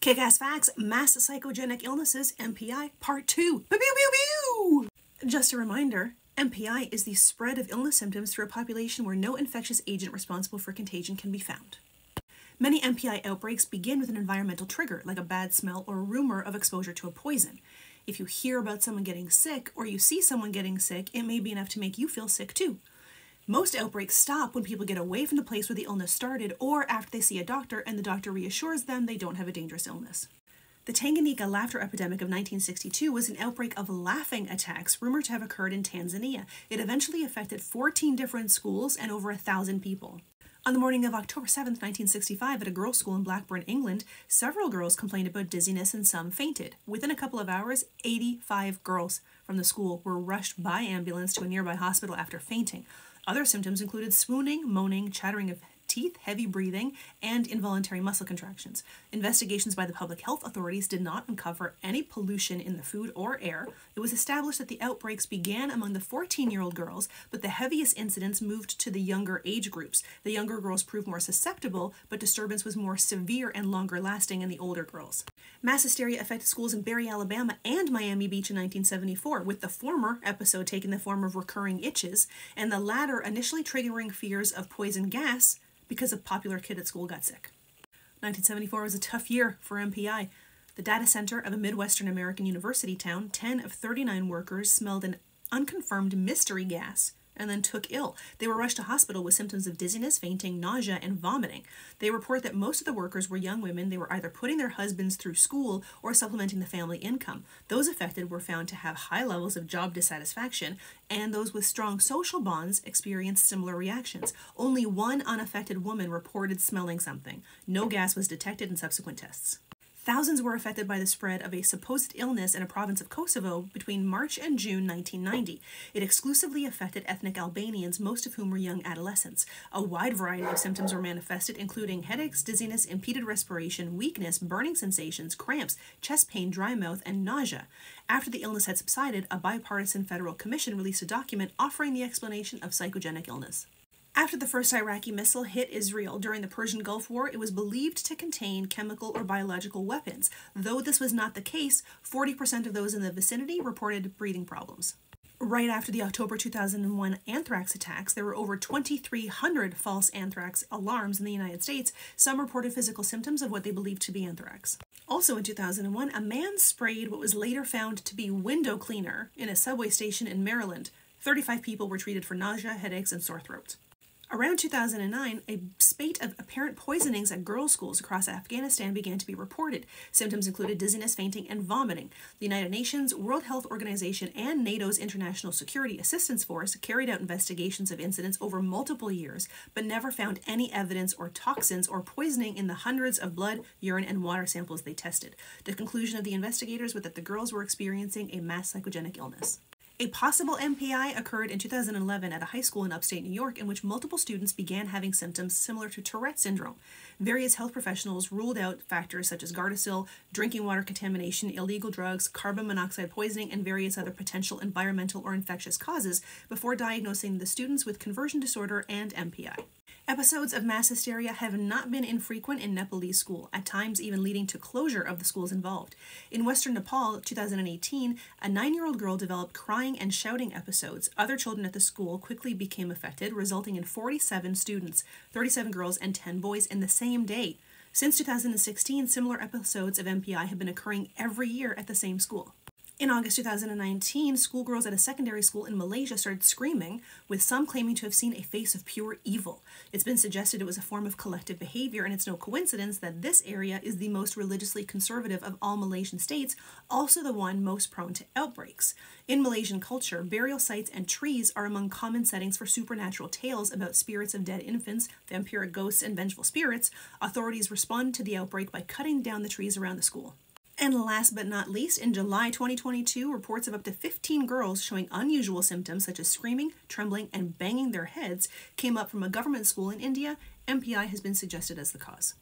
Kick-ass facts, mass psychogenic illnesses, MPI, part 2. Pew, pew, pew, pew! Just a reminder, MPI is the spread of illness symptoms through a population where no infectious agent responsible for contagion can be found. Many MPI outbreaks begin with an environmental trigger, like a bad smell or a rumor of exposure to a poison. If you hear about someone getting sick, or you see someone getting sick, it may be enough to make you feel sick too. Most outbreaks stop when people get away from the place where the illness started, or after they see a doctor and the doctor reassures them they don't have a dangerous illness. The Tanganyika laughter epidemic of 1962 was an outbreak of laughing attacks rumored to have occurred in Tanzania. It eventually affected 14 different schools and over 1,000 people. On the morning of October 7, 1965, at a girls' school in Blackburn, England, several girls complained about dizziness and some fainted. Within a couple of hours, 85 girls from the school were rushed by ambulance to a nearby hospital after fainting. Other symptoms included swooning, moaning, chattering of teeth, heavy breathing, and involuntary muscle contractions. Investigations by the public health authorities did not uncover any pollution in the food or air. It was established that the outbreaks began among the 14-year-old girls, but the heaviest incidents moved to the younger age groups. The younger girls proved more susceptible, but disturbance was more severe and longer lasting in the older girls. Mass hysteria affected schools in Barry, Alabama and Miami Beach in 1974, with the former episode taking the form of recurring itches, and the latter initially triggering fears of poison gas because a popular kid at school got sick. 1974 was a tough year for MPI. The data center of a Midwestern American university town, 10 of 39 workers smelled an unconfirmed mystery gas and then took ill. They were rushed to hospital with symptoms of dizziness, fainting, nausea, and vomiting. They report that most of the workers were young women. They were either putting their husbands through school or supplementing the family income. Those affected were found to have high levels of job dissatisfaction, and those with strong social bonds experienced similar reactions. Only one unaffected woman reported smelling something. No gas was detected in subsequent tests. Thousands were affected by the spread of a supposed illness in a province of Kosovo between March and June 1990. It exclusively affected ethnic Albanians, most of whom were young adolescents. A wide variety of symptoms were manifested, including headaches, dizziness, impeded respiration, weakness, burning sensations, cramps, chest pain, dry mouth, and nausea. After the illness had subsided, a bipartisan federal commission released a document offering the explanation of psychogenic illness. After the first Iraqi missile hit Israel during the Persian Gulf War, it was believed to contain chemical or biological weapons. Though this was not the case, 40% of those in the vicinity reported breathing problems. Right after the October 2001 anthrax attacks, there were over 2,300 false anthrax alarms in the United States. Some reported physical symptoms of what they believed to be anthrax. Also in 2001, a man sprayed what was later found to be window cleaner in a subway station in Maryland. 35 people were treated for nausea, headaches, and sore throat. Around 2009, a spate of apparent poisonings at girls' schools across Afghanistan began to be reported. Symptoms included dizziness, fainting, and vomiting. The United Nations, World Health Organization, and NATO's International Security Assistance Force carried out investigations of incidents over multiple years, but never found any evidence or toxins or poisoning in the hundreds of blood, urine, and water samples they tested. The conclusion of the investigators was that the girls were experiencing a mass psychogenic illness. A possible MPI occurred in 2011 at a high school in upstate New York in which multiple students began having symptoms similar to Tourette syndrome. Various health professionals ruled out factors such as Gardasil, drinking water contamination, illegal drugs, carbon monoxide poisoning, and various other potential environmental or infectious causes before diagnosing the students with conversion disorder and MPI. Episodes of mass hysteria have not been infrequent in Nepalese school, at times even leading to closure of the schools involved. In western Nepal, 2018, a 9-year-old girl developed crying and shouting episodes. Other children at the school quickly became affected, resulting in 47 students, 37 girls and 10 boys in the same day. Since 2016, similar episodes of MPI have been occurring every year at the same school. In August 2019, schoolgirls at a secondary school in Malaysia started screaming, with some claiming to have seen a face of pure evil. It's been suggested it was a form of collective behavior, and it's no coincidence that this area is the most religiously conservative of all Malaysian states, also the one most prone to outbreaks. In Malaysian culture, burial sites and trees are among common settings for supernatural tales about spirits of dead infants, vampiric ghosts, and vengeful spirits. Authorities responded to the outbreak by cutting down the trees around the school. And last but not least, in July 2022, reports of up to 15 girls showing unusual symptoms such as screaming, trembling, and banging their heads came up from a government school in India. MPI has been suggested as the cause.